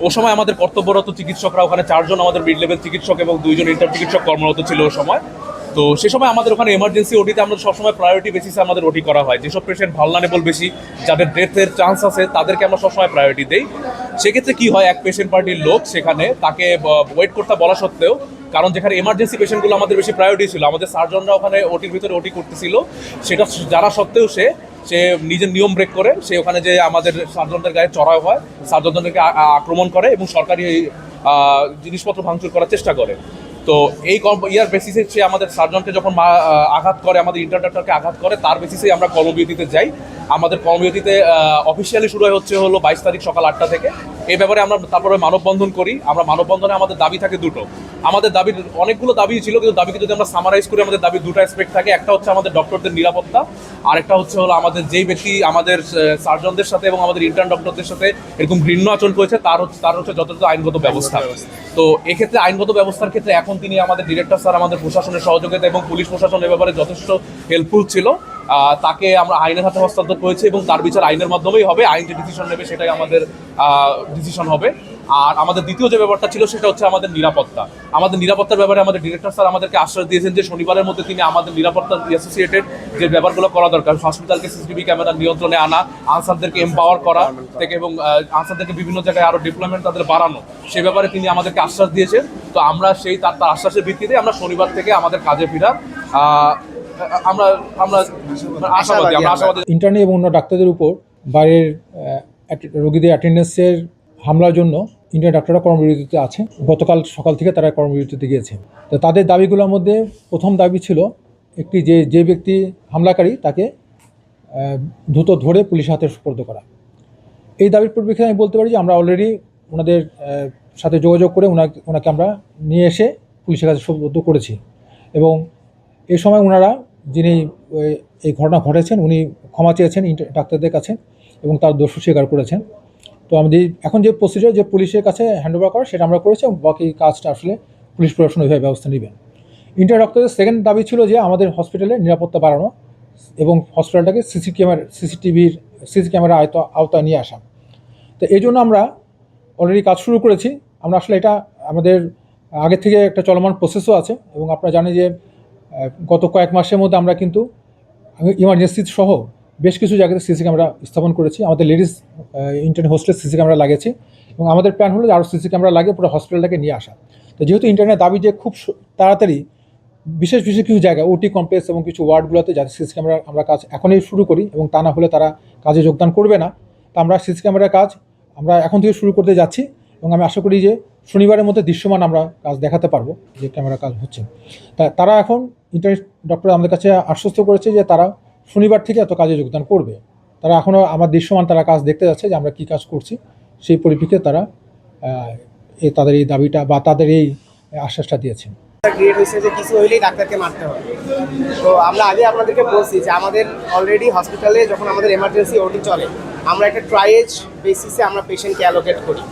ও সময় আমাদের কর্তব্যরত চিকিৎসকরা ওখানে 4 জন আমাদের মিড লেভেল চিকিৎসক এবং 2 জন ইন্টার্ন চিকিৎসক কর্মরত ছিল ও সময়। তো সে সময় আমাদের ওখানে এমার্জেন্সি ওটিতে আমরা সবসময় প্রায়োরিটি বেসিসে আমাদের ওটি করা হয়। যেসব পেশেন্ট ভালনারেবল বেশি, যাদের ডেথের চান্স আছে, তাদেরকে আমরা সবসময় প্রায়োরিটি দেই। সেক্ষেত্রে কি হয়, এক পেশেন্ট পার্টির লোক সেখানে তাকে ওয়েট করতে বলা সত্ত্বেও, কারণ যেখানে এমার্জেন্সি পেশেন্টগুলো আমাদের বেশি প্রায়োরিটি ছিল, আমাদের সার্জনরা ওখানে ওটির ভিতরে ওটি করতেছিল, সেটা যারা সত্ত্বেও সে নিজের নিয়ম ব্রেক করে সে ওখানে যে আমাদের সার্জনদের গায়ে চড়াও হয়, সার্জনদেরকে আক্রমণ করে এবং সরকারি জিনিসপত্র ভাঙচুর করার চেষ্টা করে। তো এই ইয়ার বেসিসে সে আমাদের সার্জনকে যখন আঘাত করে, আমাদের ইন্টার্ন ডক্টরকে আঘাত করে, তার বেসিসেই আমরা কর্মবিরতিতে যাই। আমাদের কর্মবিরতিতে অফিসিয়ালি শুরু হচ্ছে হলো 22 তারিখ সকাল 8টা থেকে। এই ব্যাপারে আমরা তারপরে মানববন্ধন করি। আমরা মানববন্ধনে আমাদের দাবি থাকে দুটো। আমাদের দাবির অনেকগুলো দাবি ছিল, কিন্তু দাবিকে যদি আমরা সামারাইজ করি, আমাদের দাবির দুটো অ্যাসপেক্ট থাকে। একটা হচ্ছে আমাদের ডক্টরদের নিরাপত্তা, আরেকটা হচ্ছে হলো আমাদের যেই ব্যক্তি আমাদের সার্জনদের সাথে এবং আমাদের ইন্টার্ন ডক্টরদের সাথে এরকম ঘৃণ্য আচরণ করেছে তার হচ্ছে যথাযথ আইনগত ব্যবস্থা। তো এক্ষেত্রে আইনগত ব্যবস্থার ক্ষেত্রে এখন তিনি আমাদের ডিরেক্টর স্যার আমাদের প্রশাসনের সহযোগিতা এবং পুলিশ প্রশাসন এ ব্যাপারে যথেষ্ট হেল্পফুল ছিল। তাকে আমরা আইনের হাতে হস্তান্তর করেছি এবং তার বিচার আইনের মাধ্যমেই হবে। আইন যে ডিসিশন নেবে সেটাই আমাদের ডিসিশন হবে। আর আমাদের দ্বিতীয় যে ব্যাপারটা ছিল সেটা হচ্ছে আমাদের নিরাপত্তা। আমাদের নিরাপত্তার ব্যাপারে আমাদের ডিরেক্টর স্যার আমাদেরকে আশ্বাস দিয়েছেন যে শনিবারের মধ্যে তিনি আমাদের নিরাপত্তা অ্যাসোসিয়েটেড যে ব্যাপারগুলো করা দরকার, হসপিটালকে সিসিটিভি ক্যামেরার নিয়ন্ত্রণে আনা, আনসারদেরকে এম্পাওয়ার করা থেকে এবং আনসারদেরকে বিভিন্ন জায়গায় আরও ডিপ্লয়মেন্ট তাদের বাড়ানো, সে ব্যাপারে তিনি আমাদেরকে আশ্বাস দিয়েছেন। তো আমরা সেই তার আশ্বাসের ভিত্তিতে আমরা শনিবার থেকে আমাদের কাজে ফেরার আমরা আশাবাদী। ইন্টার্নি এবং অন্য ডাক্তারদের উপর বাইরের রোগীদের অ্যাটেন্ডেন্সের হামলার জন্য ইন্টার্ন ডাক্তাররা কর্মবিরতিতে আছে। গতকাল সকাল থেকে তারা কর্মবিরতিতে গিয়েছে। তো তাদের দাবিগুলোর মধ্যে প্রথম দাবি ছিল একটি যে ব্যক্তি হামলাকারী তাকে দ্রুত ধরে পুলিশের হাতে সুপর্দ করা। এই দাবির পরিপ্রেক্ষিতে আমি বলতে পারি যে আমরা অলরেডি ওনাদের সাথে যোগাযোগ করে ওনাকে আমরা নিয়ে এসে পুলিশের কাছে সুপর্দ করেছি এবং এই সময় ওনারা যিনি এই ঘটনা ঘটেছেন উনি ক্ষমা চেয়েছেন ডাক্তারদের কাছে এবং তার দোষ স্বীকার করেছেন। তো আমাদের এখন যে প্রসিডিওর যে পুলিশের কাছে হ্যান্ডওভার করা সেটা আমরা করেছি এবং বাকি কাজটা আসলে পুলিশ প্রশাসন ওইভাবে ব্যবস্থা নেবেন। ইন্টার্ন ডাক্তারদের সেকেন্ড দাবি ছিল যে আমাদের হসপিটালের নিরাপত্তা বাড়ানো এবং হসপিটালটাকে সিসি ক্যামেরা আওতায় নিয়ে আসা। তো এই জন্য আমরা অলরেডি কাজ শুরু করেছি। আমরা আসলে এটা আমাদের আগে থেকে একটা চলমান প্রসেসও আছে এবং আপনারা জানেন যে গত কয়েক মাসের মধ্যে আমরা কিন্তু ইমার্জেন্সি সহ বেশ কিছু জায়গাতে সিসি ক্যামেরা স্থাপন করেছি। আমাদের ladies intern hostel CC camera লাগিয়েছি এবং আমাদের প্ল্যান হলো যে আরও সিসি ক্যামেরা লাগিয়ে পুরো হসপিটালটাকে নিয়ে আসা। তো যেহেতু ইন্টার্নের দাবি যে খুব তাড়াতাড়ি বিশেষ কিছু জায়গা ওটি কমপ্লেক্স এবং কিছু ওয়ার্ডগুলোতে যাতে সিসি ক্যামেরা আমরা কাজ এখনই শুরু করি এবং তা না হলে তারা কাজে যোগদান করবে না। তা আমরা সিসি ক্যামেরার কাজ আমরা এখন থেকে শুরু করতে যাচ্ছি এবং আমি আশা করি যে শনিবারের মধ্যে দৃশ্যমান আমরা কাজ দেখাতে পারবো যে ক্যামেরা কাজ হচ্ছে। তারা এখন ইন্টার্ন ডক্টর আমাদের কাছে আশ্বস্ত করেছে যে তারা শনিবার থেকে এত কাজে যোগদান করবে। তারা এখনও আমার দৃশ্যমান তারা কাজ দেখতে যাচ্ছে যে আমরা কী কাজ করছি, সেই পরিপ্রেক্ষিতে তারা তাদের এই দাবিটা বা তাদের এই আশ্বাসটা দিয়েছেন। ক্রিয়েট হয়েছে যে কিছু হইলেই ডাক্তারকে মারতে হয়। তো আমরা আগে আপনাদেরকে বলছি যে আমাদের অলরেডি হসপিটালে যখন আমাদের এমার্জেন্সি ওটি চলে আমরা একটা ট্রায়েজ বেসিসে আমরা পেশেন্টকে অ্যালোকেট করি,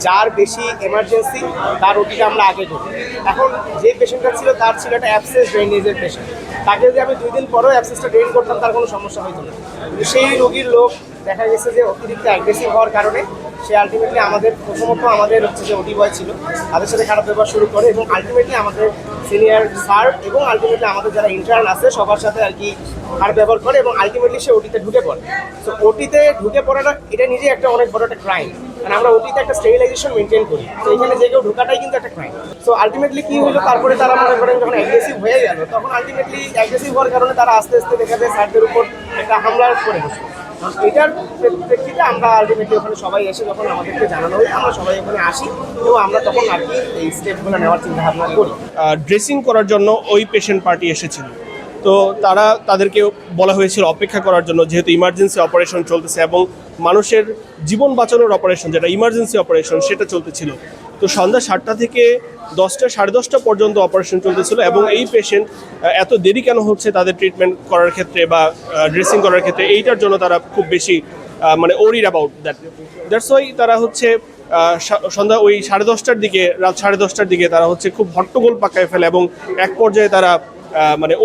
যার বেশি এমার্জেন্সি তার ওটিটা আমরা আগে করি। এখন যে পেশেন্টটা ছিল তার ছিল একটা অ্যাবসেস ড্রেনেজের পেশেন্ট, তাকে যদি আমি 2 দিন পরেও অ্যাবসেসটা ড্রেন করতাম তার কোনো সমস্যা হতো না। কিন্তু সেই রোগীর লোক দেখা গেছে যে অতিরিক্ত অ্যাগ্রেসিভ হওয়ার কারণে সে আলটিমেটলি প্রথমত আমাদের হচ্ছে যে ওটি বয় ছিল তাদের সাথে খারাপ ব্যবহার শুরু করে এবং আলটিমেটলি আমাদের সিনিয়র স্যার এবং আলটিমেটলি আমাদের যারা ইন্টার্ন আছে সবার সাথে আর কি খারাপ ব্যবহার করে এবং আলটিমেটলি সে ওটিতে ঢুকে পড়ে। সো ওটিতে ঢুকে পড়াটা এটা নিজে একটা অনেক বড় একটা ক্রাইম, কারণ আমরা ওটিতে একটা স্টেরিলাইজেশন মেনটেন করি। তো এখানে যে কেউ ঢোকাটাই কিন্তু একটা ক্রাইম। সো আলটিমেটলি কী হলো, তারপরে তারা মনে করেন যখন অ্যাগ্রেসিভ হয়ে গেল তখন আলটিমেটলি অ্যাগ্রেসিভ হওয়ার কারণে তারা আস্তে আস্তে দেখা যায় স্যারদের উপর একটা হামলা করে বসলো। এটার প্রেক্ষিতে আমরা আলটিমেটলি ওখানে সবাই এসে যখন আমাদেরকে জানানো হয় আমরা সবাই ওখানে আসি এবং আমরা তখন আর কি এই স্টেপগুলো নেওয়ার চিন্তা ভাবনা করি। ড্রেসিং করার জন্য ওই পেশেন্ট পার্টি এসেছিল, তো তাদেরকে বলা হয়েছিল অপেক্ষা করার জন্য, যেহেতু ইমার্জেন্সি অপারেশন চলতেছে এবং মানুষের জীবন বাঁচানোর অপারেশন যেটা ইমার্জেন্সি অপারেশন সেটা চলতেছিল। তো সন্ধ্যা 7টা থেকে 10টা 10:30 পর্যন্ত অপারেশন চলতেছিল এবং এই পেশেন্ট এত দেরি কেন হচ্ছে তাদের ট্রিটমেন্ট করার ক্ষেত্রে বা ড্রেসিং করার ক্ষেত্রে, এইটার জন্য তারা খুব বেশি ওরিড অ্যাবাউট দ্যাটস ওয়াই তারা হচ্ছে সন্ধ্যা ওই 10:30টার দিকে, রাত 10:30টার দিকে তারা হচ্ছে খুব হট্টগোল পাকায় ফেলে এবং এক পর্যায়ে তারা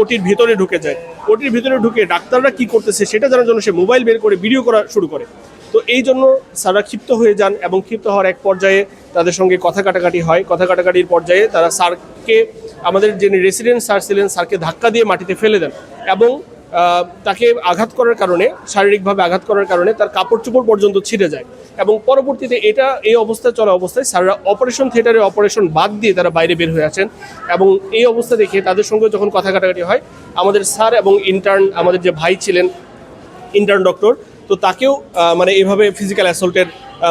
ওটির ভিতরে ঢুকে যায়। ওটির ভিতরে ঢুকে ডাক্তাররা কি করতেছে সেটা জানার জন্য সে মোবাইল বের করে ভিডিও করা শুরু করে তো এই জন্য স্যাররা ক্ষিপ্ত হয়ে যান এবং ক্ষিপ্ত হওয়ার এক পর্যায়ে তাদের সঙ্গে কথা কাটাকাটি হয়। কথা কাটাকাটির পর্যায়ে তারা স্যারকে, আমাদের যিনি রেসিডেন্ট স্যার ছিলেন, স্যারকে ধাক্কা দিয়ে মাটিতে ফেলে দেন এবং তাকে আঘাত করার কারণে, শারীরিকভাবে আঘাত করার কারণে তার কাপড় চোপড় পর্যন্ত ছিঁড়ে যায়। এবং পরবর্তীতে এই অবস্থায় চলা অবস্থায় স্যাররা অপারেশন থিয়েটারে অপারেশন বাদ দিয়ে তারা বাইরে বের হয়ে আছেন। এবং এই অবস্থা দেখে তাদের সঙ্গে যখন কথা কাটাকাটি হয়, আমাদের স্যার এবং ইন্টার্ন, আমাদের যে ভাই ছিলেন ইন্টার্ন ডক্টর, তো তাকেও মানে এইভাবে ফিজিক্যাল অ্যাসল্টের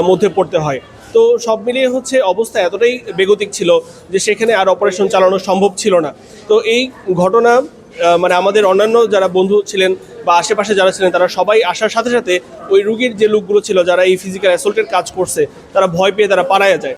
মধ্যে পড়তে হয়। তো সব মিলিয়ে হচ্ছে অবস্থা এতটাই বেগতিক ছিল যে সেখানে আর অপারেশন চালানো সম্ভব ছিল না। তো এই ঘটনা মানে আমাদের অন্যান্য যারা বন্ধু ছিলেন বা আশেপাশে যারা ছিলেন, তারা সবাই আসার সাথে সাথে ওই রুগীর যে লোকগুলো ছিল যারা এই ফিজিক্যাল অ্যাসল্টের কাজ করছে, তারা ভয় পেয়ে তারা পালায়া যায়।